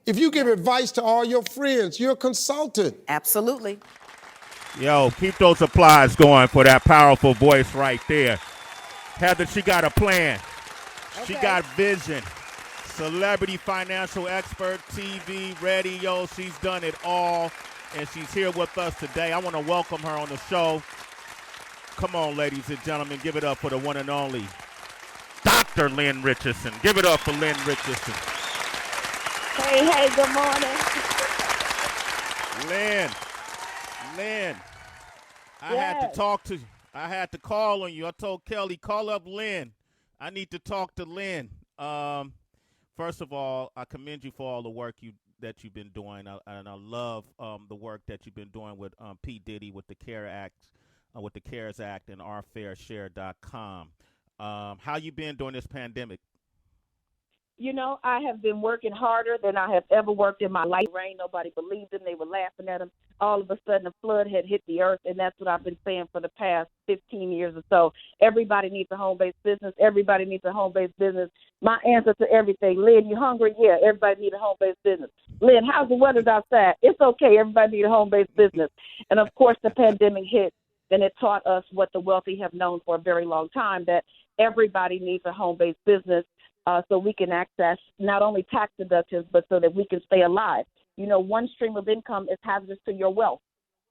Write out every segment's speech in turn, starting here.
If you give advice to all your friends, you're a consultant. Absolutely. Yo, keep those applause going for that powerful voice right there. Heather, she got a plan. She got vision. Celebrity financial expert, TV, radio. She's done it all, and she's here with us today. I want to welcome her on the show. Come on, ladies and gentlemen, give it up for the one and only Dr. Lynn Richardson. Give it up for Lynn Richardson. Hey, good morning. Lynn, I had to talk to you. I had to call on you. I told Kelly, call up Lynn. I need to talk to Lynn. First of all, I commend you for all the work that you've been doing, and I love the work that you've been doing with P. Diddy with the CARES Act and ourfairshare.com. How you been during this pandemic? You know, I have been working harder than I have ever worked in my life. Rain, nobody believed him. They were laughing at him. All of a sudden, a flood had hit the earth, and that's what I've been saying for the past 15 years or so. Everybody needs a home-based business. Everybody needs a home-based business. My answer to everything, Lynn, you hungry? Yeah, everybody needs a home-based business. Lynn, how's the weather outside? It's okay. Everybody needs a home-based business. And, of course, the pandemic hit, and it taught us what the wealthy have known for a very long time, that everybody needs a home-based business. So we can access not only tax deductions, but so that we can stay alive. You know, one stream of income is hazardous to your wealth.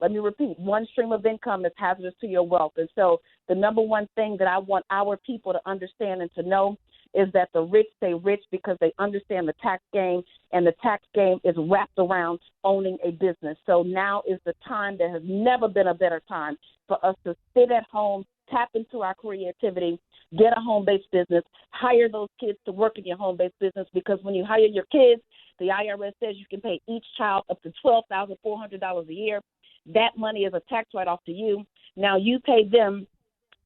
Let me repeat, one stream of income is hazardous to your wealth. And so the number one thing that I want our people to understand and to know is that the rich stay rich because they understand the tax game, and the tax game is wrapped around owning a business. So now is the time. There has never been a better time for us to sit at home, tap into our creativity, get a home-based business, hire those kids to work in your home-based business, because when you hire your kids, the IRS says you can pay each child up to $12,400 a year. That money is a tax write-off to you. Now you pay them.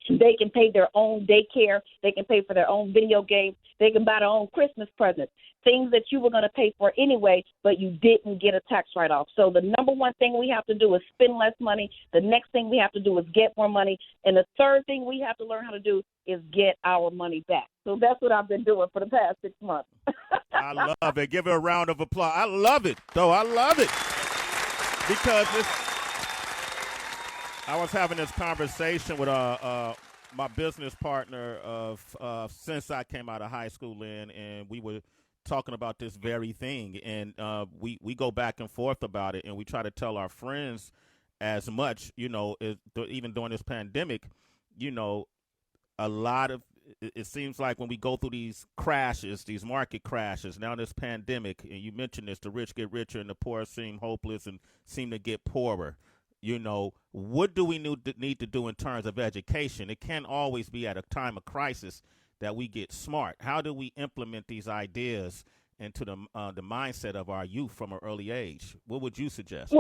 They can pay their own daycare. They can pay for their own video games. They can buy their own Christmas presents, things that you were going to pay for anyway, but you didn't get a tax write-off. So the number one thing we have to do is spend less money. The next thing we have to do is get more money. And the third thing we have to learn how to do is get our money back. So that's what I've been doing for the past 6 months. I love it. Give her a round of applause. I love it, though. I love it. Because I was having this conversation with my business partner since I came out of high school, Lynn, and we were talking about this very thing. And we go back and forth about it, and we try to tell our friends as much, you know, even during this pandemic, you know, a lot of it seems like when we go through these crashes, these market crashes, now this pandemic, and you mentioned this, the rich get richer and the poor seem hopeless and seem to get poorer. You know, what do we need to do in terms of education? It can't always be at a time of crisis that we get smart. How do we implement these ideas into the mindset of our youth from an early age? What would you suggest?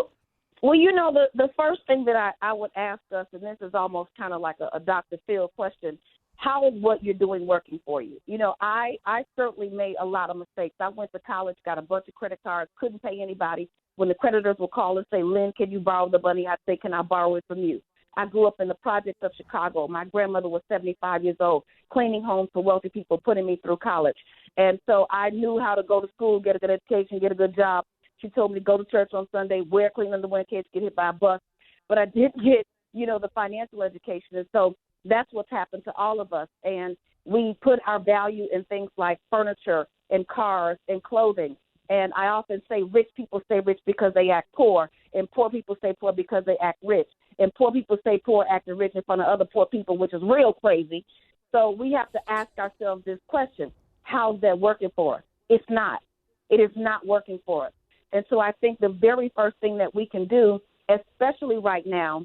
Well, you know, the first thing that I would ask us, and this is almost kind of like a Dr. Phil question, how is what you're doing working for you? You know, I certainly made a lot of mistakes. I went to college, got a bunch of credit cards, couldn't pay anybody. When the creditors will call and say, Lynn, can you borrow the money? I'd say, can I borrow it from you? I grew up in the projects of Chicago. My grandmother was 75 years old, cleaning homes for wealthy people, putting me through college. And so I knew how to go to school, get a good education, get a good job. She told me to go to church on Sunday, wear clean underwear in case you get hit by a bus. But I didn't get, you know, the financial education. And so that's what's happened to all of us. And we put our value in things like furniture and cars and clothing. And I often say rich people stay rich because they act poor, and poor people stay poor because they act rich. And poor people stay poor acting rich in front of other poor people, which is real crazy. So we have to ask ourselves this question: how's that working for us? It's not. It is not working for us. And so I think the very first thing that we can do, especially right now,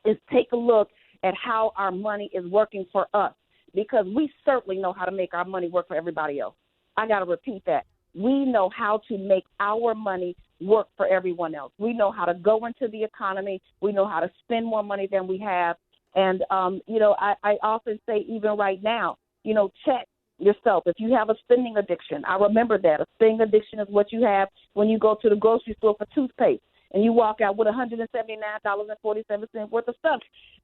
is take a look at how our money is working for us, because we certainly know how to make our money work for everybody else. I got to repeat that. We know how to make our money work for everyone else. We know how to go into the economy. We know how to spend more money than we have. And, you know, I often say, even right now, you know, check yourself. If you have a spending addiction, I remember that. A spending addiction is what you have when you go to the grocery store for toothpaste and you walk out with $179.47 worth of stuff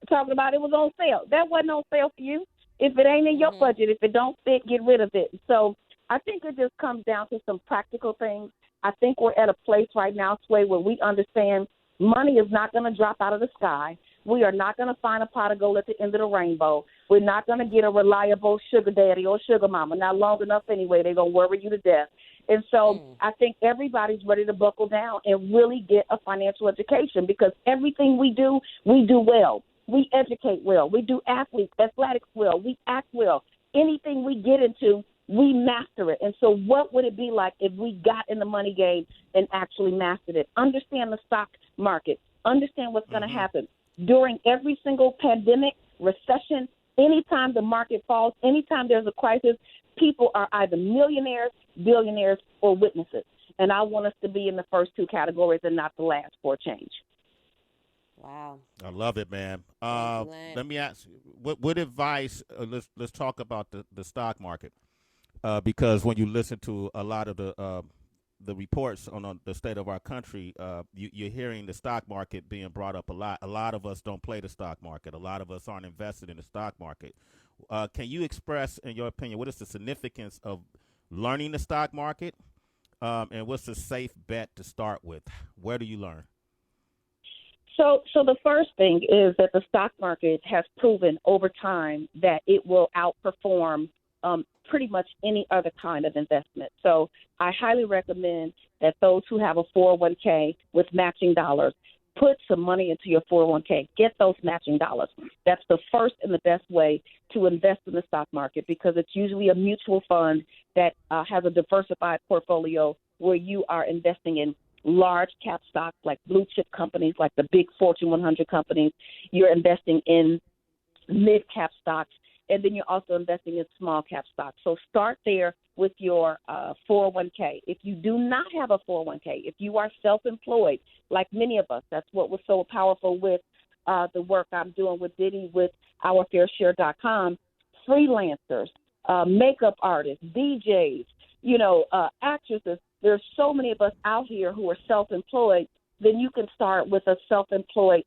talking about it was on sale. That wasn't on sale for you. If it ain't in your budget, if it don't fit, get rid of it. So I think it just comes down to some practical things I think we're at a place right now, Sway, where we understand money is not going to drop out of the sky. We are not going to find a pot of gold at the end of the rainbow. We're not going to get a reliable sugar daddy or sugar mama. Not long enough anyway. They're going to worry you to death. And so I think everybody's ready to buckle down and really get a financial education, because everything we do well. We educate well. We do athletics well. We act well. Anything we get into, we master it. And so what would it be like if we got in the money game and actually mastered it? Understand the stock market. Understand what's going to happen. During every single pandemic, recession, anytime the market falls, anytime there's a crisis, people are either millionaires, billionaires, or witnesses. And I want us to be in the first two categories and not the last for a change. Wow. I love it, man. Let me ask you, what advice, let's talk about the stock market, because when you listen to a lot of the reports on the state of our country, you're hearing the stock market being brought up a lot. A lot of us don't play the stock market. A lot of us aren't invested in the stock market. Can you express, in your opinion, what is the significance of learning the stock market, and what's a safe bet to start with? Where do you learn? So the first thing is that the stock market has proven over time that it will outperform pretty much any other kind of investment. So I highly recommend that those who have a 401k with matching dollars, put some money into your 401k. Get those matching dollars. That's the first and the best way to invest in the stock market, because it's usually a mutual fund that has a diversified portfolio where you are investing in large cap stocks like blue chip companies, like the big Fortune 100 companies. You're investing in mid cap stocks, and then you're also investing in small cap stocks. So start there with your 401k. If you do not have a 401k, if you are self-employed, like many of us, that's what was so powerful with the work I'm doing with Diddy, with OurFairShare.com, freelancers, makeup artists, DJs, actresses. There's so many of us out here who are self-employed. Then you can start with a self-employed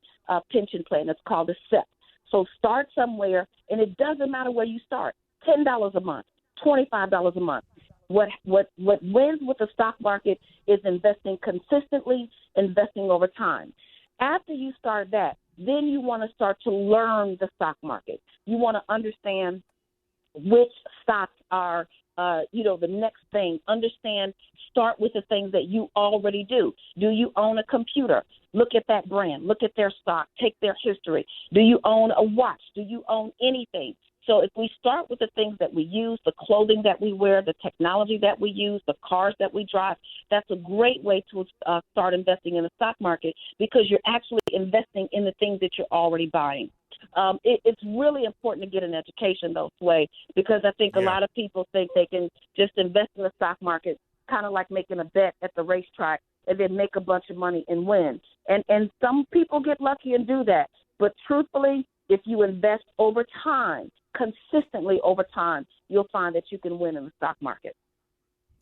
pension plan. It's called a SEP. So start somewhere, and it doesn't matter where you start. $10 a month, $25 a month. What wins with the stock market is investing consistently, investing over time. After you start that, then you want to start to learn the stock market. You want to understand which stocks are the next thing. Start with the things that you already do. Do you own a computer? Look at that brand. Look at their stock. Take their history. Do you own a watch? Do you own anything? So if we start with the things that we use, the clothing that we wear, the technology that we use, the cars that we drive, that's a great way to start investing in the stock market, because you're actually investing in the things that you're already buying. It's really important to get an education, though, Sway, because I think a lot of people think they can just invest in the stock market, kind of like making a bet at the racetrack, and then make a bunch of money and win. And some people get lucky and do that. But truthfully, if you invest over time, consistently over time, you'll find that you can win in the stock market.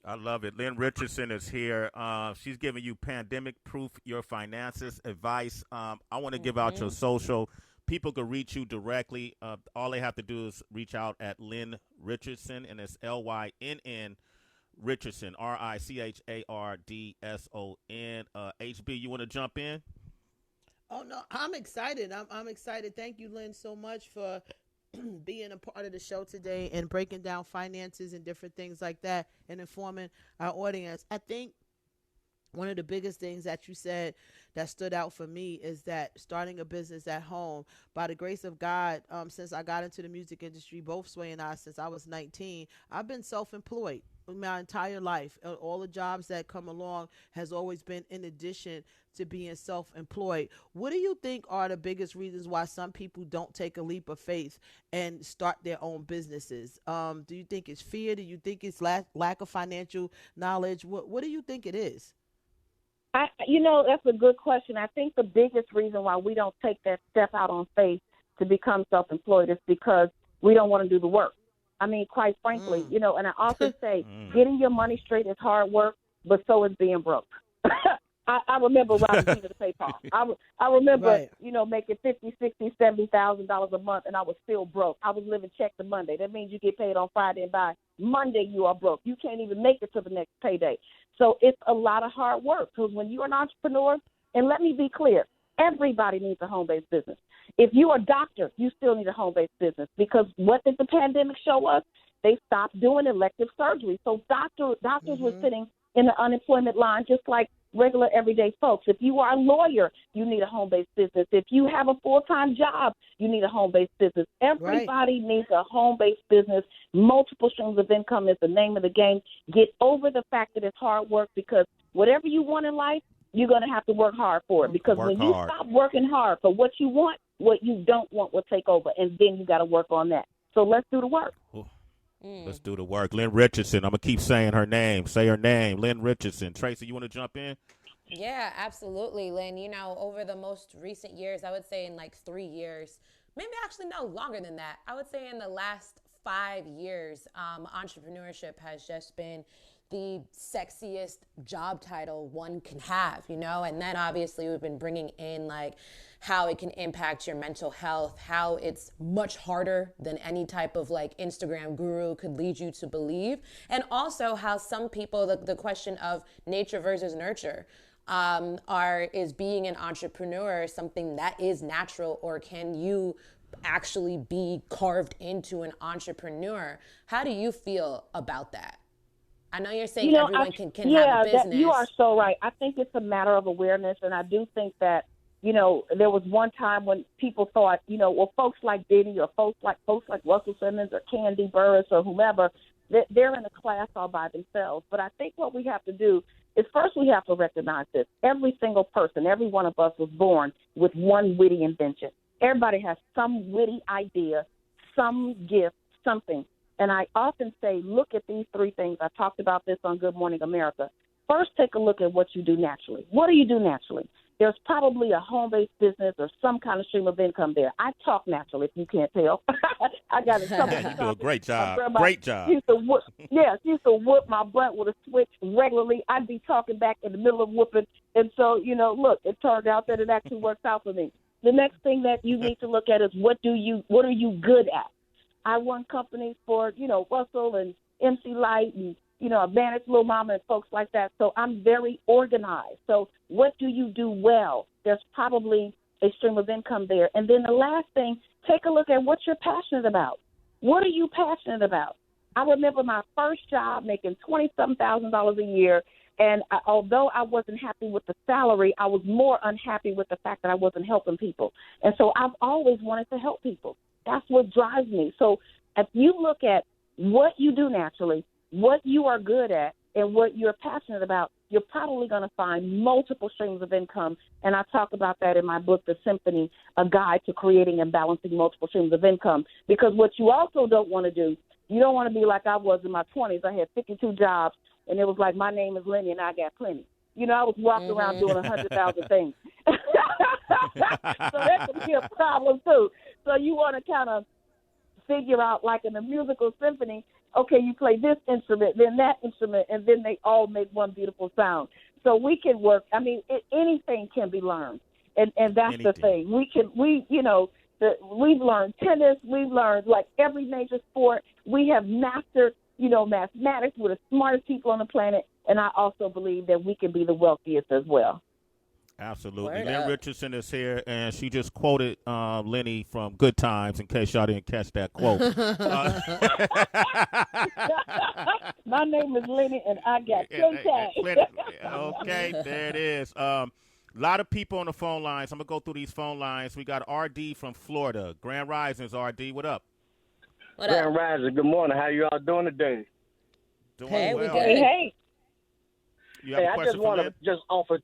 I love it. Lynn Richardson is here. She's giving you pandemic-proof your finances advice. I want to give out your social. People can reach you directly. All they have to do is reach out at Lynn Richardson, and it's Lynn Richardson, RICHARDSON. HB, you want to jump in? Oh, no, I'm excited. I'm excited. Thank you, Lynn, so much for being a part of the show today and breaking down finances and different things like that and informing our audience. I think one of the biggest things that you said that stood out for me is that starting a business at home, by the grace of God, since I got into the music industry, both Sway and I, since I was 19, I've been self-employed my entire life. All the jobs that come along has always been in addition to being self-employed. What do you think are the biggest reasons why some people don't take a leap of faith and start their own businesses? Do you think it's fear? Do you think it's lack of financial knowledge? What do you think it is? That's a good question. I think the biggest reason why we don't take that step out on faith to become self-employed is because we don't want to do the work. I mean, quite frankly, and I often say getting your money straight is hard work, but so is being broke. I remember robbing Peter to pay Paul. I remember, making $50,000, $60,000, $70,000 a month, and I was still broke. I was living check to Monday. That means you get paid on Friday, and by Monday you are broke. You can't even make it to the next payday. So it's a lot of hard work, because when you're an entrepreneur, and let me be clear, everybody needs a home-based business. If you're a doctor, you still need a home-based business, because what did the pandemic show us? They stopped doing elective surgery. So doctors were sitting in the unemployment line just like regular everyday folks. If you are a lawyer, you need a home-based business. If you have a full-time job, you need a home-based business. Everybody needs a home-based business. Multiple streams of income is the name of the game. Get over the fact that it's hard work, because whatever you want in life, you're going to have to work hard for it. Because when you stop working hard for what you want, what you don't want will take over, and then you got to work on that. So let's do the work. Let's do the work. Lynn Richardson. I'm going to keep saying her name. Say her name. Lynn Richardson. Tracy, you want to jump in? Yeah, absolutely, Lynn. You know, over the most recent years, I would say in like 3 years, maybe actually no longer than that. I would say in the last 5 years, entrepreneurship has just been the sexiest job title one can have, you know? And then obviously we've been bringing in like how it can impact your mental health, how it's much harder than any type of like Instagram guru could lead you to believe. And also how some people, the question of nature versus nurture, is being an entrepreneur something that is natural, or can you actually be carved into an entrepreneur? How do you feel about that? I know you're saying everyone can have a business. You are so right. I think it's a matter of awareness, and I do think that, you know, there was one time when people thought, you know, well, folks like Diddy or folks like Russell Simmons or Candy Burris or whomever, they're in a class all by themselves. But I think what we have to do is first we have to recognize this. Every single person, every one of us was born with one witty invention. Everybody has some witty idea, some gift, something. And I often say, look at these three things. I talked about this on Good Morning America. First, take a look at what you do naturally. What do you do naturally? There's probably a home-based business or some kind of stream of income there. I talk naturally, if you can't tell. I got it. You do a great job. Great job. Used to whoop my butt with a switch regularly. I'd be talking back in the middle of whooping. And so, you know, look, it turned out that it actually works out for me. The next thing that you need to look at is what are you good at? I run companies for, you know, Russell and MC Light and, you know, Advantage Little Mama and folks like that. So I'm very organized. So what do you do well? There's probably a stream of income there. And then the last thing, take a look at what you're passionate about. What are you passionate about? I remember my first job making $20-something thousand a year. And although I wasn't happy with the salary, I was more unhappy with the fact that I wasn't helping people. And so I've always wanted to help people. That's what drives me. So if you look at what you do naturally, what you are good at, and what you're passionate about, you're probably going to find multiple streams of income. And I talk about that in my book, The Symphony, A Guide to Creating and Balancing Multiple Streams of Income. Because what you also don't want to do, you don't want to be like I was in my 20s. I had 52 jobs, and it was like, my name is Lenny, and I got plenty. You know, I was walking around doing 100,000 things. So that could be a problem, too. So you want to kind of figure out, like in a musical symphony, okay, you play this instrument, then that instrument, and then they all make one beautiful sound. So we can work. I mean, anything can be learned, and that's the thing. We've learned tennis. We've learned like every major sport. We have mastered, you know, mathematics. We're the smartest people on the planet, and I also believe that we can be the wealthiest as well. Absolutely. Lynn Richardson is here, and she just quoted Lenny from Good Times, in case y'all didn't catch that quote. My name is Lenny, and I got good times. Okay, there it is. A lot of people on the phone lines. I'm going to go through these phone lines. We got RD from Florida. Grand Risings, RD. What up? Grand Rising. Good morning. How you all doing today? Doing well. We good. Hey. You have a question for Lynn? offer a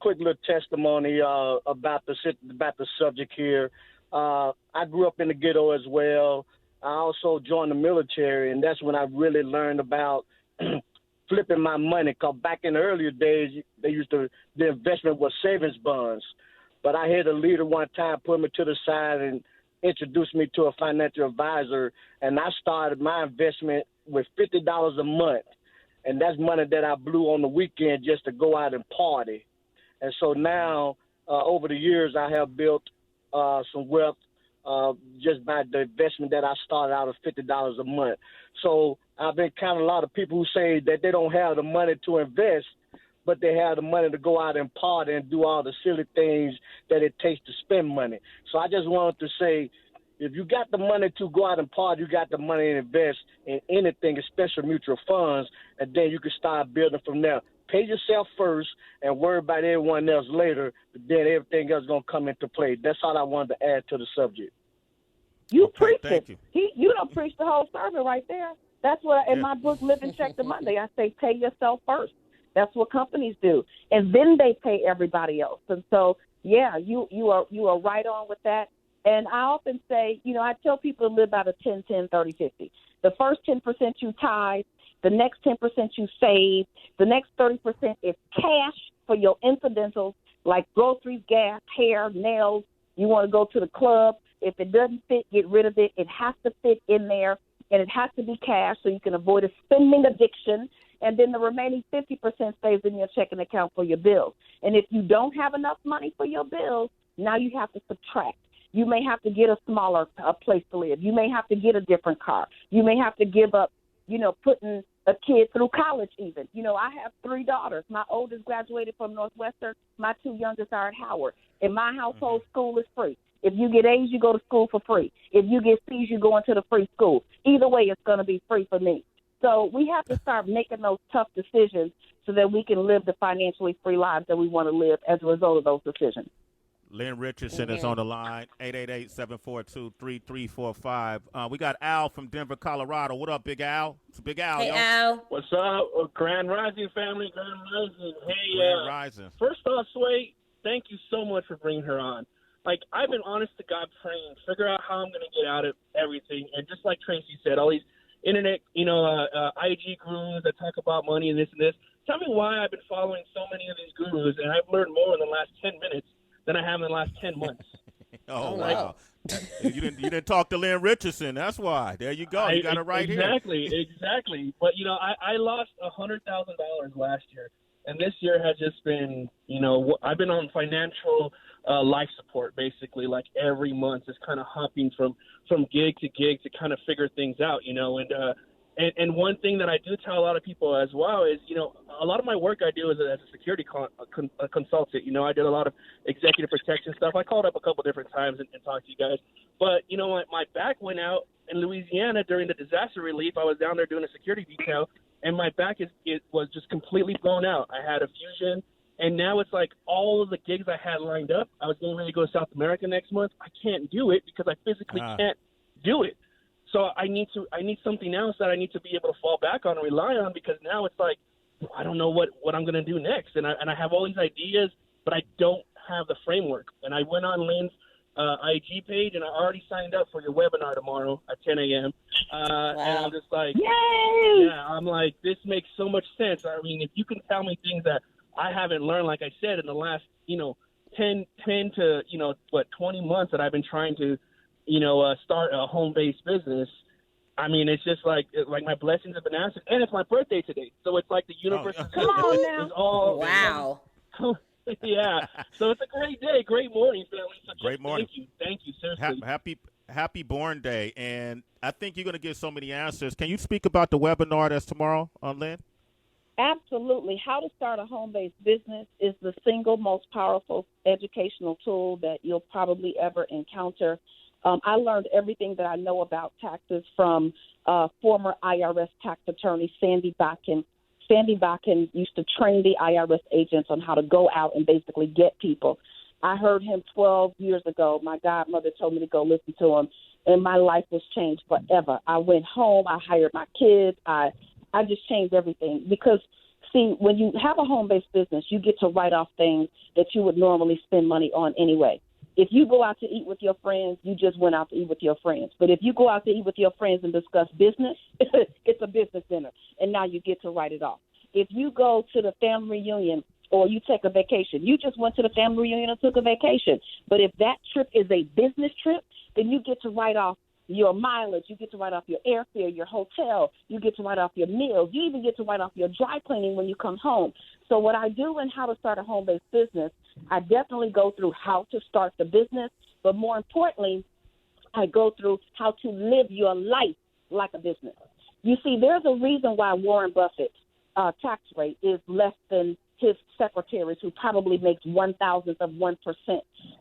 quick little testimony about the subject here. I grew up in the ghetto as well. I also joined the military, and that's when I really learned about flipping my money. Because back in the earlier days, the investment was savings bonds. But I had a leader one time put me to the side and introduced me to a financial advisor, and I started my investment with $50 a month. And that's money that I blew on the weekend just to go out and party. And so now, over the years, I have built some wealth just by the investment that I started out at $50 a month. So I've encountered a lot of people who say that they don't have the money to invest, but they have the money to go out and party and do all the silly things that it takes to spend money. So I just wanted to say, if you got the money to go out and party, you got the money to invest in anything, especially mutual funds, and then you can start building from there. Pay yourself first and worry about everyone else later, but then everything else is going to come into play. That's all I wanted to add to the subject. You Okay, preach thank it. you. You don't preach the whole sermon right there. That's what in my book, Living Check to Monday, I say pay yourself first. That's what companies do, and then they pay everybody else. And so, yeah, you are right on with that. And I often say, I tell people to live by the 10-10-30-50. The first 10% you tithe, the next 10% you save, the next 30% is cash for your incidentals like groceries, gas, hair, nails. You want to go to the club. If it doesn't fit, get rid of it. It has to fit in there, and it has to be cash so you can avoid a spending addiction. And then the remaining 50% stays in your checking account for your bills. And if you don't have enough money for your bills, now you have to subtract. You may have to get a smaller place to live. You may have to get a different car. You may have to give up, putting a kid through college even. I have 3 daughters. My oldest graduated from Northwestern. My 2 youngest are at Howard. In my household, school is free. If you get A's, you go to school for free. If you get C's, you go into the free school. Either way, it's going to be free for me. So we have to start making those tough decisions so that we can live the financially free lives that we want to live as a result of those decisions. Lynn Richardson is on the line, 888-742-3345. We got Al from Denver, Colorado. What up, Big Al? It's Big Al, Hey, yo. Al. What's up, Grand Rising family? Grand Rising. Hey, Grand Rising. First off, Sway, thank you so much for bringing her on. Like, I've been honest to God praying, figure out how I'm going to get out of everything. And just like Tracy said, all these internet, IG gurus that talk about money and this and this. Tell me why I've been following so many of these gurus, and I've learned more in the last 10 minutes than I have in the last 10 months. Oh, wow. You didn't talk to Lynn Richardson. That's why. There you go. You got it right exactly, here. Exactly. But, I lost $100,000 last year. And this year has just been, I've been on financial life support, basically, like every month, just kind of hopping from gig to gig to kind of figure things out, And one thing that I do tell a lot of people as well is, a lot of my work I do is as a security consultant. I did a lot of executive protection stuff. I called up a couple different times and talked to you guys. But, my back went out in Louisiana during the disaster relief. I was down there doing a security detail, and my back it was just completely blown out. I had a fusion, and now it's like all of the gigs I had lined up. I was getting ready to go to South America next month. I can't do it because I physically can't do it. So I need something else that I need to be able to fall back on and rely on, because now it's like I don't know what I'm going to do next, and I have all these ideas, but I don't have the framework. And I went on Lynn's IG page, and I already signed up for your webinar tomorrow at 10 a.m. Wow. And I'm just like, Yay! yeah, I'm like, this makes so much sense. I mean, if you can tell me things that I haven't learned, like I said, in the last 10 to 20 months that I've been trying to start a home-based business. I mean, it's just like my blessings have been answered, and it's my birthday today, so it's like the universe is all Wow. Yeah, so it's a great day, great morning, family. So Great morning. Thank you, seriously. Happy Born Day, and I think you're going to get so many answers. Can you speak about the webinar that's tomorrow on Lynn? Absolutely. How to start a home-based business is the single most powerful educational tool that you'll probably ever encounter. I learned everything that I know about taxes from former IRS tax attorney Sandy Bakken. Sandy Bakken used to train the IRS agents on how to go out and basically get people. I heard him 12 years ago. My godmother told me to go listen to him, and my life was changed forever. I went home. I hired my kids. I just changed everything because, see, when you have a home-based business, you get to write off things that you would normally spend money on anyway. If you go out to eat with your friends, you just went out to eat with your friends. But if you go out to eat with your friends and discuss business, it's a business dinner, and now you get to write it off. If you go to the family reunion or you take a vacation, you just went to the family reunion and took a vacation. But if that trip is a business trip, then you get to write off your mileage, you get to write off your airfare, your hotel, you get to write off your meals, you even get to write off your dry cleaning when you come home. So what I do in How to Start a Home-Based Business, I definitely go through how to start the business, but more importantly, I go through how to live your life like a business. You see, there's a reason why Warren Buffett's tax rate is less than his secretaries, who probably makes 1,000th of 1%.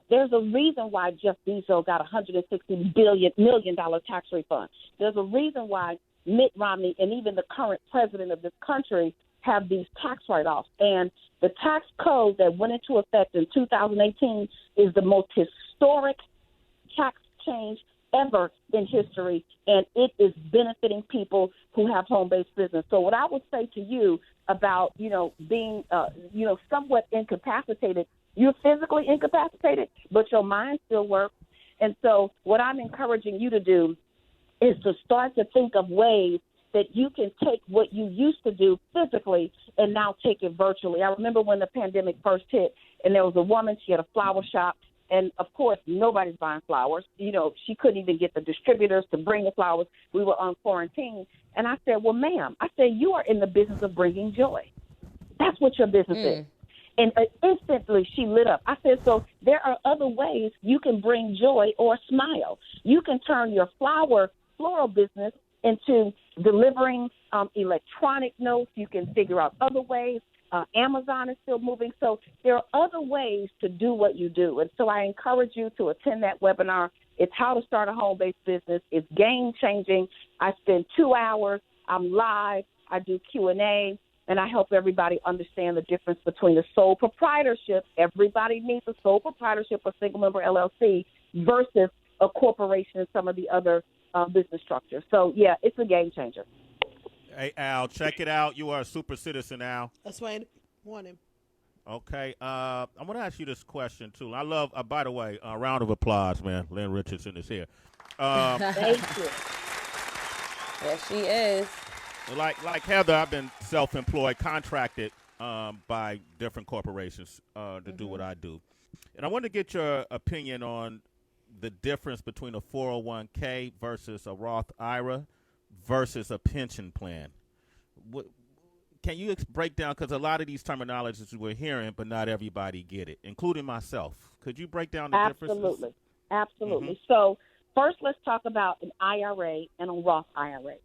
There's a reason why Jeff Bezos got $160 million tax refund. There's a reason why Mitt Romney and even the current president of this country have these tax write-offs. And the tax code that went into effect in 2018 is the most historic tax change ever in history, and it is benefiting people who have home-based business. So what I would say to you about, being, somewhat incapacitated, you're physically incapacitated, but your mind still works. And so what I'm encouraging you to do is to start to think of ways that you can take what you used to do physically and now take it virtually. I remember when the pandemic first hit, and there was a woman, she had a flower shop, and, of course, nobody's buying flowers. She couldn't even get the distributors to bring the flowers. We were on quarantine. And I said, well, ma'am, you are in the business of bringing joy. That's what your business is. And instantly she lit up. I said, so there are other ways you can bring joy or smile. You can turn your floral business into delivering electronic notes. You can figure out other ways. Amazon is still moving. So there are other ways to do what you do. And so I encourage you to attend that webinar. It's how to start a home-based business. It's game-changing. I spend 2 hours. I'm live. I do Q&A, and I help everybody understand the difference between a sole proprietorship. Everybody needs a sole proprietorship or single-member LLC versus a corporation and some of the other business structures. So, yeah, it's a game-changer. Hey, Al, check it out. You are a super citizen, Al. That's why I want him. Okay. I want to ask you this question, too. I love, by the way, a round of applause, man. Lynn Richardson is here. Thank you. Yes, she is. Like Heather, I've been self-employed, contracted by different corporations to do what I do. And I want to get your opinion on the difference between a 401k versus a Roth IRA versus a pension plan. Can you break down, because a lot of these terminologies we're hearing, but not everybody get it, including myself. Could you break down the differences? Absolutely. So first, let's talk about an IRA and a Roth IRA.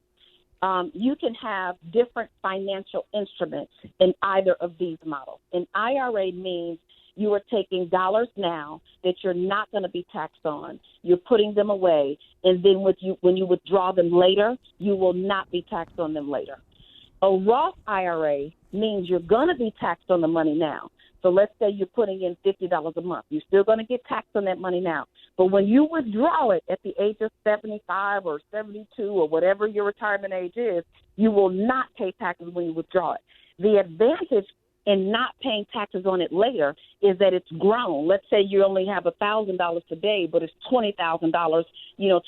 You can have different financial instruments in either of these models. An IRA means you are taking dollars now that you're not going to be taxed on. You're putting them away, and then when you withdraw them later, you will not be taxed on them later. A Roth IRA means you're going to be taxed on the money now. So let's say you're putting in $50 a month. You're still going to get taxed on that money now. But when you withdraw it at the age of 75 or 72 or whatever your retirement age is, you will not pay taxes when you withdraw it. The advantage in not paying taxes on it later is that it's grown. Let's say you only have $1,000 today, but it's $20,000,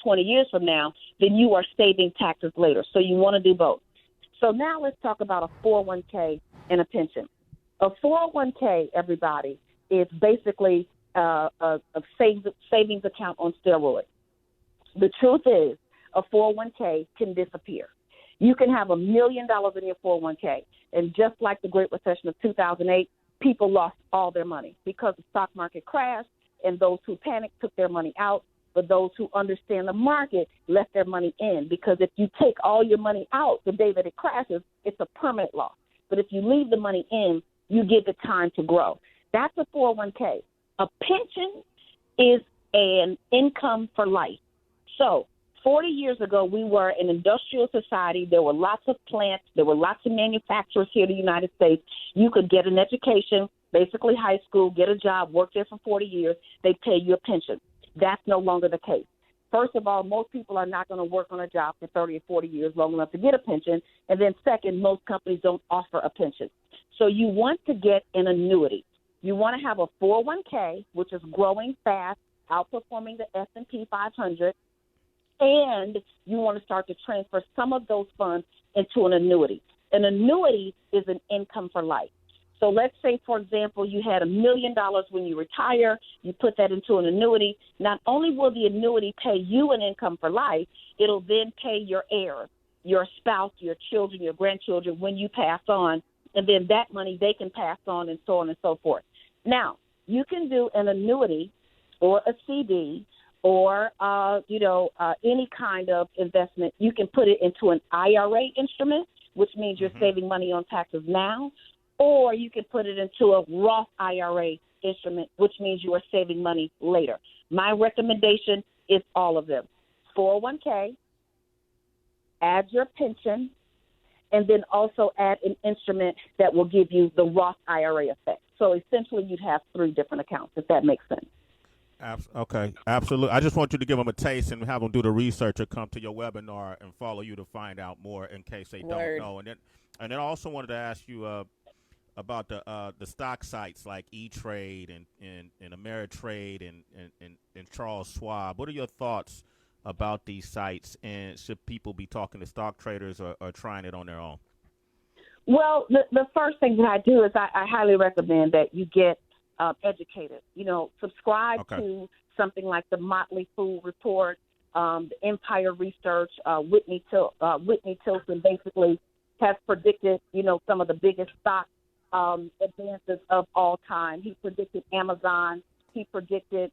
20 years from now, then you are saving taxes later. So you want to do both. So now let's talk about a 401k and a pension. A 401k, everybody, is basically a savings account on steroids. The truth is a 401k can disappear. You can have $1 million in your 401k, and just like the Great Recession of 2008, people lost all their money because the stock market crashed, and those who panicked took their money out, but those who understand the market left their money in, because if you take all your money out the day that it crashes, it's a permanent loss. But if you leave the money in, you give it time to grow. That's a 401k. A pension is an income for life. So 40 years ago, we were an industrial society. There were lots of plants. There were lots of manufacturers here in the United States. You could get an education, basically high school, get a job, work there for 40 years. They pay you a pension. That's no longer the case. First of all, most people are not going to work on a job for 30 or 40 years long enough to get a pension. And then second, most companies don't offer a pension. So you want to get an annuity. You want to have a 401k, which is growing fast, outperforming the S&P 500, and you want to start to transfer some of those funds into an annuity. An annuity is an income for life. So let's say, for example, you had $1 million when you retire, you put that into an annuity. Not only will the annuity pay you an income for life, it'll then pay your heirs, your spouse, your children, your grandchildren when you pass on, and then that money they can pass on and so forth. Now, you can do an annuity or a CD or any kind of investment. You can put it into an IRA instrument, which means you're saving money on taxes now, or you can put it into a Roth IRA instrument, which means you are saving money later. My recommendation is all of them. 401k, add your pension, and then also add an instrument that will give you the Roth IRA effect. So essentially you'd have 3 different accounts, if that makes sense. Okay, absolutely. I just want you to give them a taste and have them do the research or come to your webinar and follow you to find out more in case they don't know. And then I also wanted to ask you about the stock sites like E-Trade and Ameritrade and Charles Schwab. What are your thoughts about these sites, and should people be talking to stock traders or trying it on their own? Well, the first thing that I do is I highly recommend that you get educated. Subscribe to something like the Motley Fool Report, the Empire Research. Whitney Tilson basically has predicted, some of the biggest stock advances of all time. He predicted Amazon. He predicted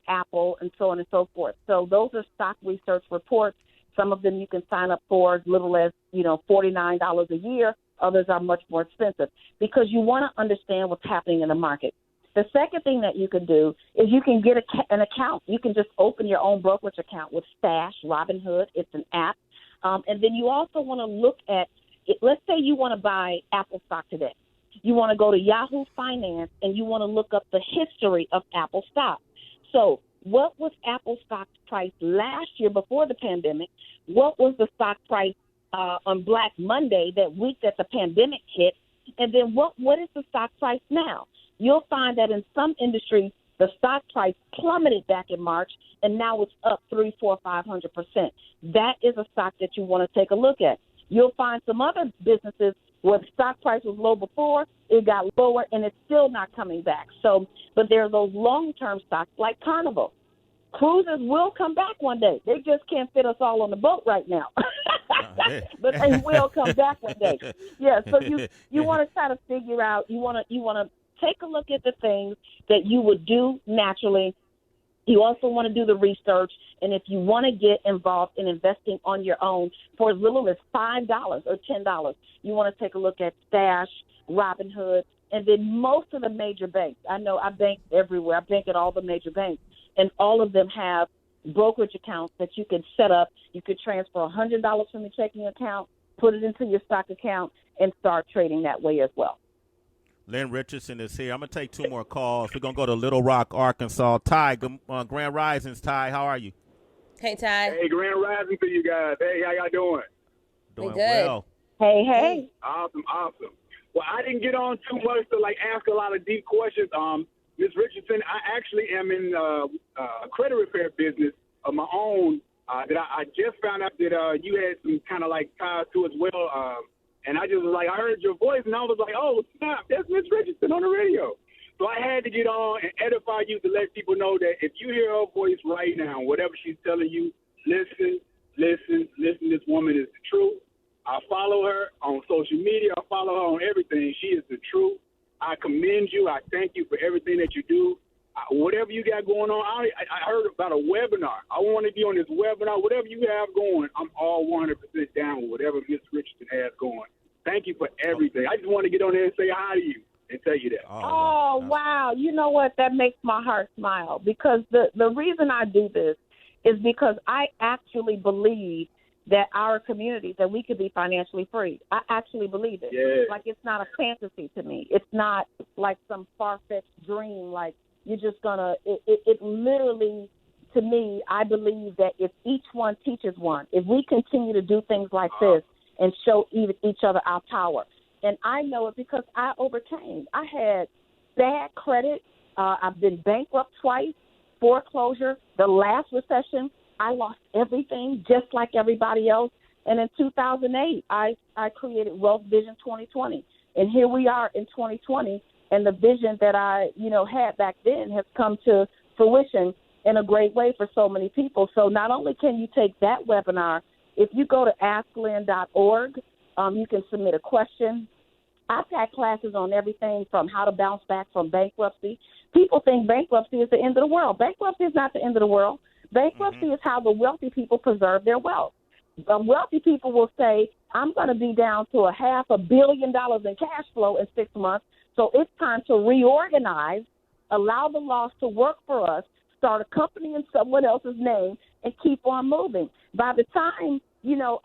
Apple, and so on and so forth. So those are stock research reports. Some of them you can sign up for as little as, $49 a year. Others are much more expensive because you want to understand what's happening in the market. The second thing that you can do is you can get an account. You can just open your own brokerage account with Stash, Robinhood. It's an app. And then you also want to look at, let's say you want to buy Apple stock today. You want to go to Yahoo Finance and you want to look up the history of Apple stock. So what was Apple stock price last year before the pandemic? What was the stock price on Black Monday, that week that the pandemic hit? And then what is the stock price now? You'll find that in some industries, the stock price plummeted back in March, and now it's up 300%, 400%, 500%. That is a stock that you want to take a look at. You'll find some other businesses where the stock price was low before, it got lower, and it's still not coming back. So, but there are those long-term stocks like Carnival. Cruises will come back one day. They just can't fit us all on the boat right now. But they will come back one day. Yeah, so you want to try to figure out, you want to take a look at the things that you would do naturally. You also want to do the research, and if you want to get involved in investing on your own for as little as $5 or $10, you want to take a look at Stash, Robinhood, and then most of the major banks. I know I bank everywhere. I bank at all the major banks, and all of them have brokerage accounts that you can set up. You could transfer $100 from your checking account, put it into your stock account, and start trading that way as well. Lynn Richardson is here. I'm going to take 2 more calls. We're going to go to Little Rock, Arkansas. Ty, Grand Risings. Ty, how are you? Hey, Ty. Hey, Grand Rising to you guys. Hey, how y'all doing? Doing good. well. Hey. Awesome. Well, I didn't get on too much to ask a lot of deep questions. Ms. Richardson, I actually am in a credit repair business of my own that I just found out that you had some kind of ties to as well. And I just was I heard your voice, and I was like, oh, snap, that's Ms. Richardson on the radio. So I had to get on and edify you to let people know that if you hear her voice right now, whatever she's telling you, listen. This woman is the truth. I follow her on social media. I follow her on everything. She is the truth. I commend you. I thank you for everything that you do. Whatever you got going on, I heard about a webinar. I want to be on this webinar. Whatever you have going, I'm all 100% down with whatever Ms. Richardson has going. Thank you for everything. I just want to get on there and say hi to you and tell you that. Oh, wow. You know what? That makes my heart smile, because the reason I do this is because I actually believe that our community, that we could be financially free. I actually believe it. Yeah. It's not a fantasy to me. It's not like some far-fetched dream, you're just going to it literally, to me, I believe that if each one teaches one, if we continue to do things like this and show each other our power. And I know it because I overcame. I had bad credit. I've been bankrupt twice, foreclosure, the last recession. I lost everything just like everybody else. And in 2008, I created Wealth Vision 2020. And here we are in 2020. And the vision that I, had back then has come to fruition in a great way for so many people. So not only can you take that webinar, if you go to asklynn.org, you can submit a question. I've had classes on everything from how to bounce back from bankruptcy. People think bankruptcy is the end of the world. Bankruptcy is not the end of the world. Bankruptcy is how the wealthy people preserve their wealth. The wealthy people will say, I'm going to be down to $500 million in cash flow in 6 months, so it's time to reorganize, allow the laws to work for us, start a company in someone else's name, and keep on moving. By the time,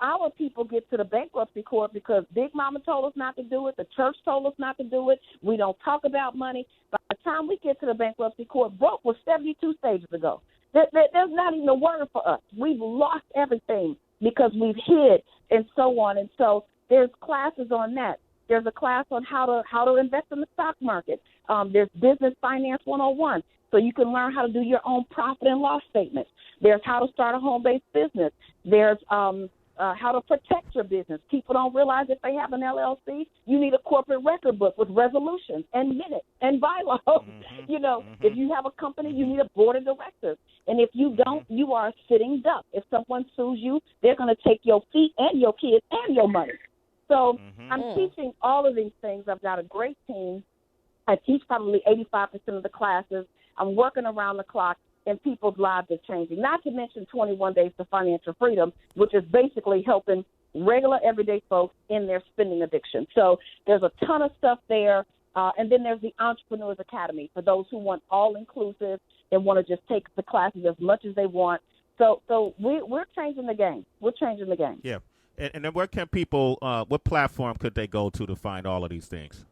our people get to the bankruptcy court because Big Mama told us not to do it, the church told us not to do it, we don't talk about money. By the time we get to the bankruptcy court, broke was 72 stages ago. There's not even a word for us. We've lost everything because we've hid and so on. And so there's classes on that. There's a class on how to invest in the stock market. There's Business Finance 101, so you can learn how to do your own profit and loss statements. There's how to start a home-based business. There's how to protect your business. People don't realize if they have an LLC, you need a corporate record book with resolutions and minutes and bylaws. If you have a company, you need a board of directors. And if you don't, you are a sitting duck. If someone sues you, they're going to take your feet and your kids and your money. So I'm teaching all of these things. I've got a great team. I teach probably 85% of the classes. I'm working around the clock, and people's lives are changing. Not to mention 21 Days to Financial Freedom, which is basically helping regular, everyday folks in their spending addiction. So there's a ton of stuff there. And then there's the Entrepreneurs Academy for those who want all-inclusive and want to just take the classes as much as they want. So we're changing the game. We're changing the game. Yeah. And then where can people, what platform could they go to find all of these things?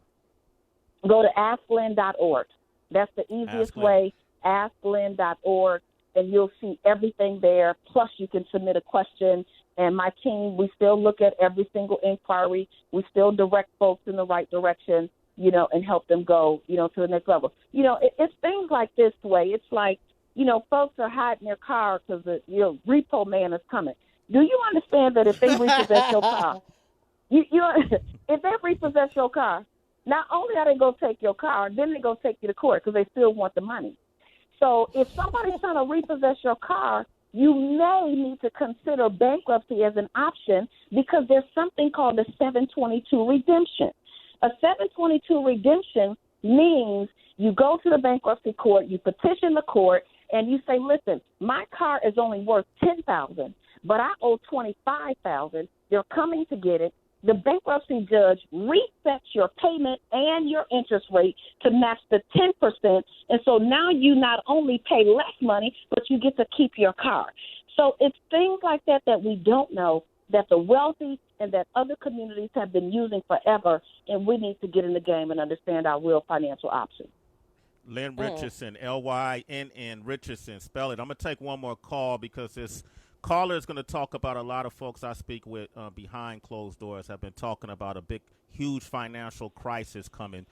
Go to AskLynn.org. That's the easiest way, AskLynn.org, and you'll see everything there. Plus, you can submit a question. And my team, we still look at every single inquiry. We still direct folks in the right direction, and help them go, to the next level. It's things like this way. It's like, folks are hiding their car because the repo man is coming. Do you understand that if they repossess your car, if they repossess your car, not only are they going to take your car, then they're going to take you to court because they still want the money. So if somebody's trying to repossess your car, you may need to consider bankruptcy as an option because there's something called a 722 redemption. A 722 redemption means you go to the bankruptcy court, you petition the court, and you say, listen, my car is only worth $10,000, but I owe $25,000. They're coming to get it. The bankruptcy judge resets your payment and your interest rate to match the 10%. And so now you not only pay less money, but you get to keep your car. So it's things like that that we don't know that the wealthy and that other communities have been using forever, and we need to get in the game and understand our real financial options. Lynn Richardson, Lynn Richardson, spell it. I'm going to take one more call because this caller is going to talk about a lot of folks I speak with behind closed doors have been talking about a big, huge financial crisis coming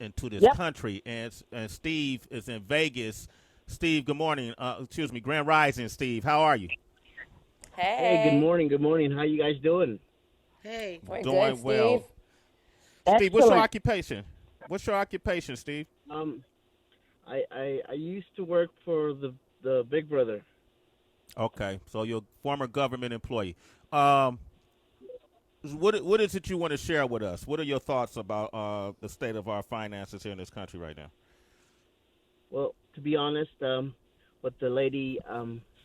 into this country. And Steve is in Vegas. Steve, good morning. Grand Rising, Steve. How are you? Hey, good morning. Good morning. How you guys doing? Hey. We're Doing good, well. Steve. Steve, what's your occupation? What's your occupation, Steve? I used to work for the Big Brother. Okay, so you're a former government employee. What is it you want to share with us? What are your thoughts about the state of our finances here in this country right now? Well, to be honest, what the lady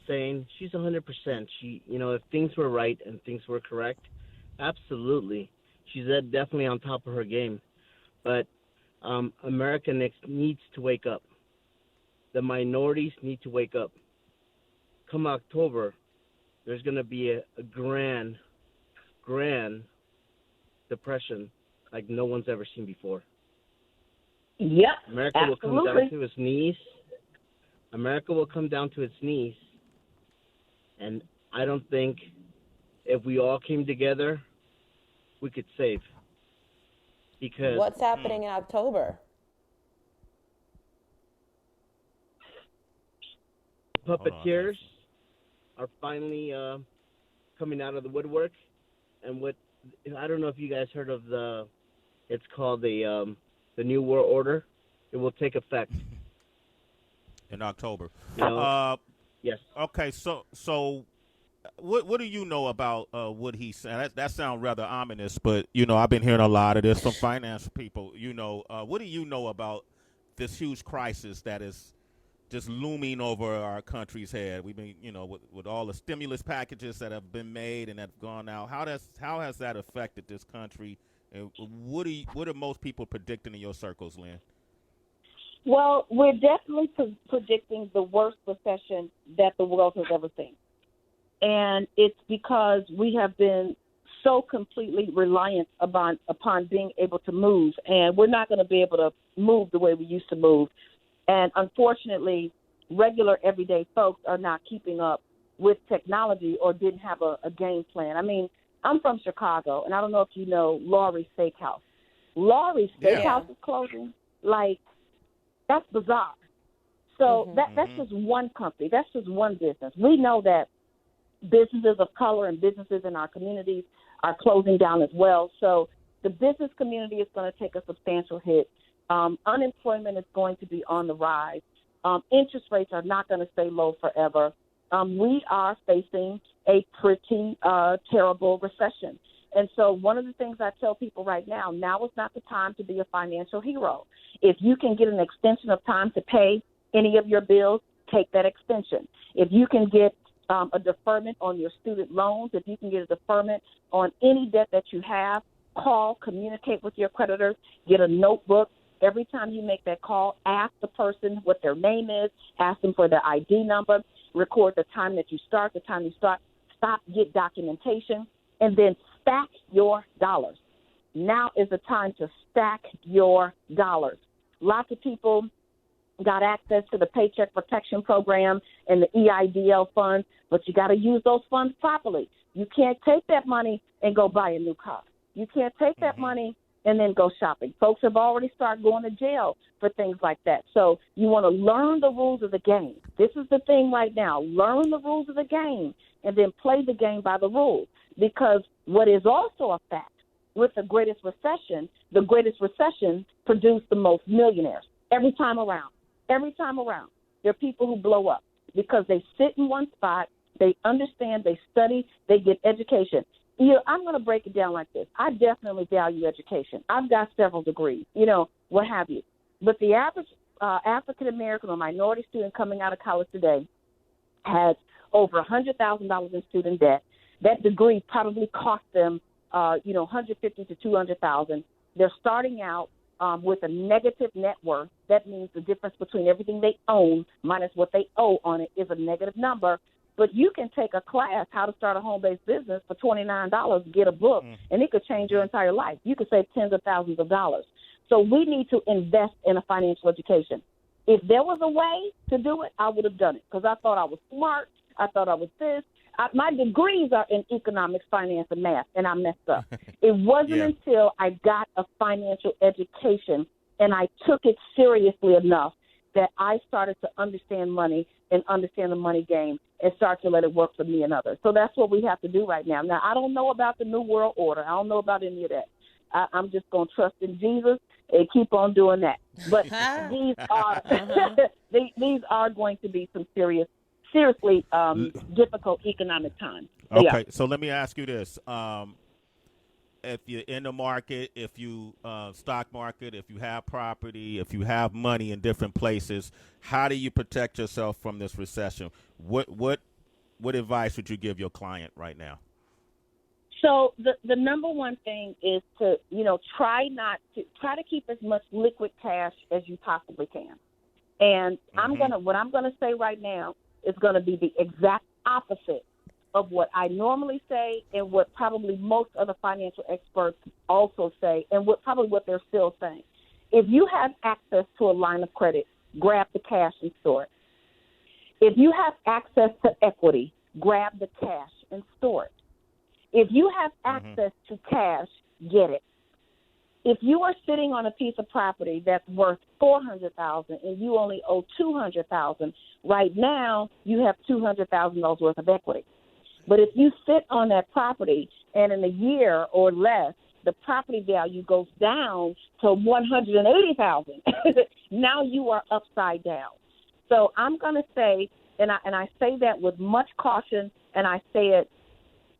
saying, she's 100%. She, if things were right and things were correct, absolutely, she's definitely on top of her game. But America needs to wake up. The minorities need to wake up. Come October, there's going to be a grand depression like no one's ever seen before. Yep, America will come down to its knees. America will come down to its knees. And I don't think if we all came together, we could save. Because What's happening in October? Puppeteers are finally coming out of the woodwork. And I don't know if you guys heard of it's called the New World Order. It will take effect in October. Yes. Okay, so what do you know about what he said? That sounds rather ominous, but I've been hearing a lot of this from finance people. What do you know about this huge crisis that is just looming over our country's head. We've been, with all the stimulus packages that have been made and have gone out. How has that affected this country? And what are most people predicting in your circles, Lynn? Well, we're definitely predicting the worst recession that the world has ever seen. And it's because we have been so completely reliant upon being able to move. And we're not going to be able to move the way we used to move. And unfortunately, regular everyday folks are not keeping up with technology or didn't have a game plan. I mean, I'm from Chicago, and I don't know if you know Laurie's Steakhouse. Laurie's Steakhouse is closing. Like, that's bizarre. So that's just one company. That's just one business. We know that businesses of color and businesses in our communities are closing down as well. So the business community is going to take a substantial hit. Unemployment is going to be on the rise. Interest rates are not going to stay low forever. We are facing a pretty terrible recession. And so one of the things I tell people right now is not the time to be a financial hero. If you can get an extension of time to pay any of your bills, take that extension. If you can get a deferment on your student loans, if you can get a deferment on any debt that you have, call, communicate with your creditors, get a notebook. Every time you make that call, ask the person what their name is, ask them for their ID number, record the time that you start, stop, get documentation, and then stack your dollars. Now is the time to stack your dollars. Lots of people got access to the Paycheck Protection Program and the EIDL funds, but you got to use those funds properly. You can't take that money and go buy a new car. You can't take that money and then go shopping. Folks have already started going to jail for things like that. So you want to learn the rules of the game. This is the thing right now. Learn the rules of the game and then play the game by the rules. Because what is also a fact, with the greatest recession produced the most millionaires every time around. Every time around. There are people who blow up because they sit in one spot, they understand, they study, they get education. I'm going to break it down like this. I definitely value education. I've got several degrees, what have you. But the average African-American or minority student coming out of college today has over $100,000 in student debt. That degree probably cost them, $150,000 to $200,000. They're starting out with a negative net worth. That means the difference between everything they own minus what they owe on it is a negative number. But you can take a class, How to Start a Home-Based Business, for $29, get a book, and it could change your entire life. You could save tens of thousands of dollars. So we need to invest in a financial education. If there was a way to do it, I would have done it because I thought I was smart. I thought I was this. My degrees are in economics, finance, and math, and I messed up. It wasn't until I got a financial education and I took it seriously enough that I started to understand money and understand the money game and start to let it work for me and others. So that's what we have to do right now. Now, I don't know about the New World Order. I don't know about any of that. I'm just going to trust in Jesus and keep on doing that. But these are these are going to be some seriously difficult economic times. Okay, so let me ask you this. If you're in the market, if you stock market, if you have property, if you have money in different places, how do you protect yourself from this recession? What advice would you give your client right now? So the number one thing is to try to keep as much liquid cash as you possibly can. And what I'm gonna say right now is gonna be the exact opposite of what I normally say and what probably most other financial experts also say and what they're still saying. If you have access to a line of credit, grab the cash and store it. If you have access to equity, grab the cash and store it. If you have access to cash, get it. If you are sitting on a piece of property that's worth $400,000 and you only owe $200,000, right now you have $200,000 worth of equity. But if you sit on that property and in a year or less, the property value goes down to $180,000, now you are upside down. So I'm going to say, and I say that with much caution, and I say it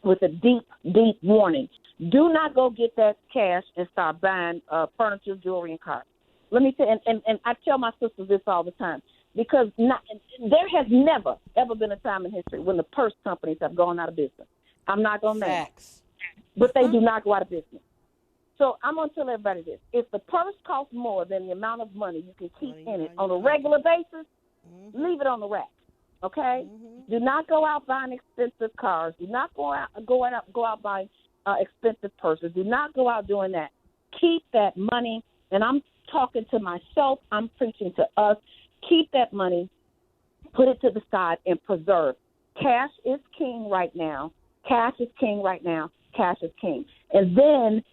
with a deep, deep warning. Do not go get that cash and start buying furniture, jewelry, and cars. Let me tell you, and I tell my sisters this all the time. because there has never, ever been a time in history when the purse companies have gone out of business. I'm not going to name it, but they do not go out of business. So I'm going to tell everybody this. If the purse costs more than the amount of money you can keep in it on a regular basis, leave it on the rack, okay? Do not go out buying expensive cars. Do not go out buying expensive purses. Do not go out doing that. Keep that money, and I'm talking to myself. I'm preaching to us. Keep that money, put it to the side, and preserve. Cash is king right now. Cash is king right now. Cash is king. And then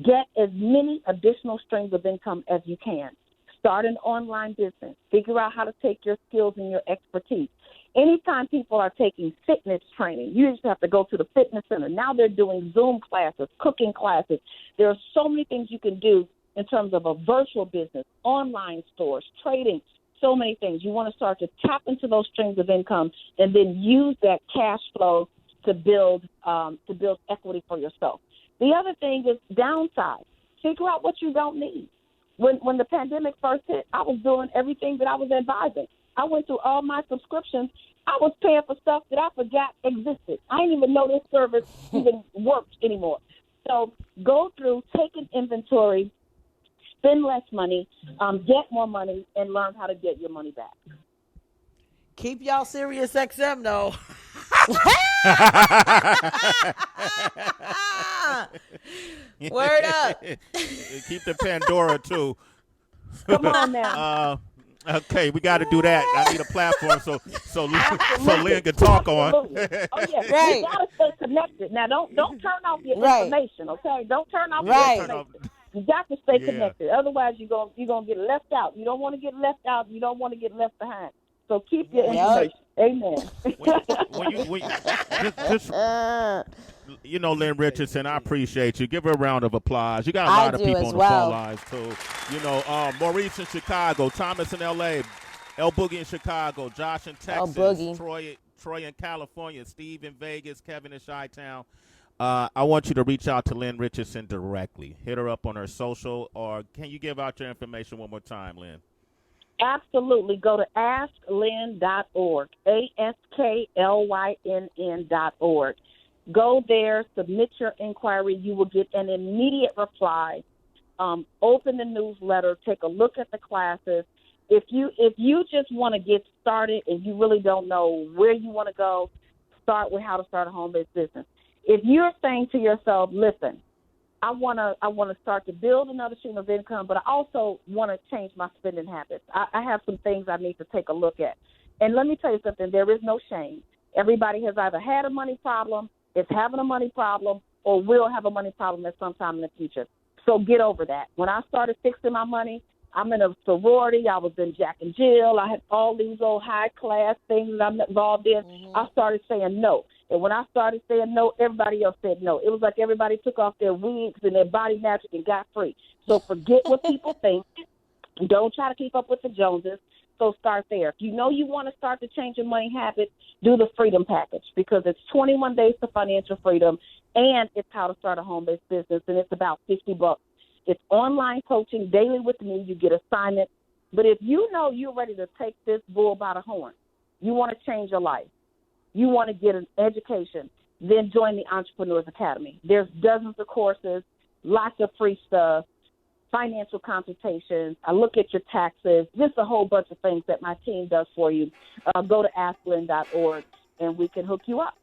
get as many additional streams of income as you can. Start an online business. Figure out how to take your skills and your expertise. Anytime people are taking fitness training, you just have to go to the fitness center. Now they're doing Zoom classes, cooking classes. There are so many things you can do in terms of a virtual business, online stores, trading, so many things. You want to start to tap into those streams of income and then use that cash flow to build equity for yourself. The other thing is downsize. Figure out what you don't need. When the pandemic first hit, I was doing everything that I was advising. I went through all my subscriptions. I was paying for stuff that I forgot existed. I didn't even know this service even worked anymore. So go through, take an inventory, spend less money, get more money, and learn how to get your money back. Keep y'all Sirius XM, though. Word up. Keep the Pandora, too. Come on now. Okay, we got to do that. I need a platform so Lynn can talk on. Oh yeah, Right. You gotta stay connected. Now don't turn off your Right. information, okay? Don't turn off Right. your information. You got to stay connected. Otherwise, you're gonna get left out. You don't want to get left out. You don't want to get left behind. So keep your information. Amen. You know, Lynn Richardson, I appreciate you. Give her a round of applause. You got a lot of people on the phone lines, too. You know, Maurice in Chicago, Thomas in L.A., El Boogie in Chicago, Josh in Texas, Troy in California, Steve in Vegas, Kevin in Chi-Town. I want you to reach out to Lynn Richardson directly. Hit her up on her social, or can you give out your information one more time, Lynn? Absolutely. Go to asklynn.org, ASKLYNN.org. Go there, submit your inquiry. You will get an immediate reply. Open the newsletter, take a look at the classes. If you just want to get started and you really don't know where you want to go, start with how to start a home-based business. If you're saying to yourself, listen, I want to start to build another stream of income, but I also want to change my spending habits. I have some things I need to take a look at. And let me tell you something, there is no shame. Everybody has either had a money problem, is having a money problem, or will have a money problem at some time in the future. So get over that. When I started fixing my money, I'm in a sorority. I was in Jack and Jill. I had all these old high-class things that I'm involved in. I started saying no. And when I started saying no, everybody else said no. It was like everybody took off their wigs and their body magic and got free. So forget what people think. Don't try to keep up with the Joneses. So start there. If you know you want to start to change your money habits, do the Freedom Package, because it's 21 days to financial freedom, and it's how to start a home-based business, and it's about $50. It's online coaching daily with me. You get assignments. But if you know you're ready to take this bull by the horn, you want to change your life, you want to get an education, then join the Entrepreneurs Academy. There's dozens of courses, lots of free stuff, financial consultations. I look at your taxes, just a whole bunch of things that my team does for you. Go to asklynn.org, and we can hook you up.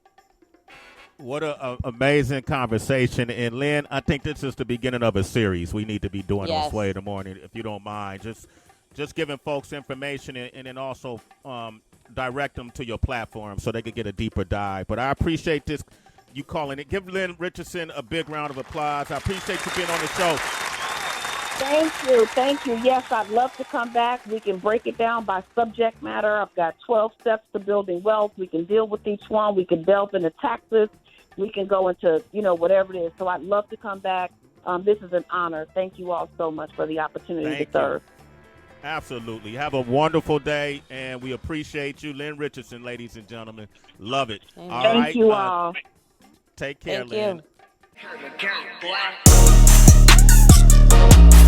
What an amazing conversation. And, Lynn, I think this is the beginning of a series we need to be doing on Sway in the Morning, if you don't mind. Just giving folks information and then also direct them to your platform so they could get a deeper dive. But I appreciate this, you calling it. Give Lynn Richardson a big round of applause. I appreciate you being on the show. Thank you. Yes, I'd love to come back. We can break it down by subject matter. I've got 12 steps to building wealth. We can deal with each one. We can delve into taxes. We can go into, whatever it is. So I'd love to come back. This is an honor. Thank you all so much for the opportunity to serve. Absolutely. Have a wonderful day, and we appreciate you. Lynn Richardson, ladies and gentlemen. Love it. Amen. All Thank right. you all. Take care, Thank Lynn. you.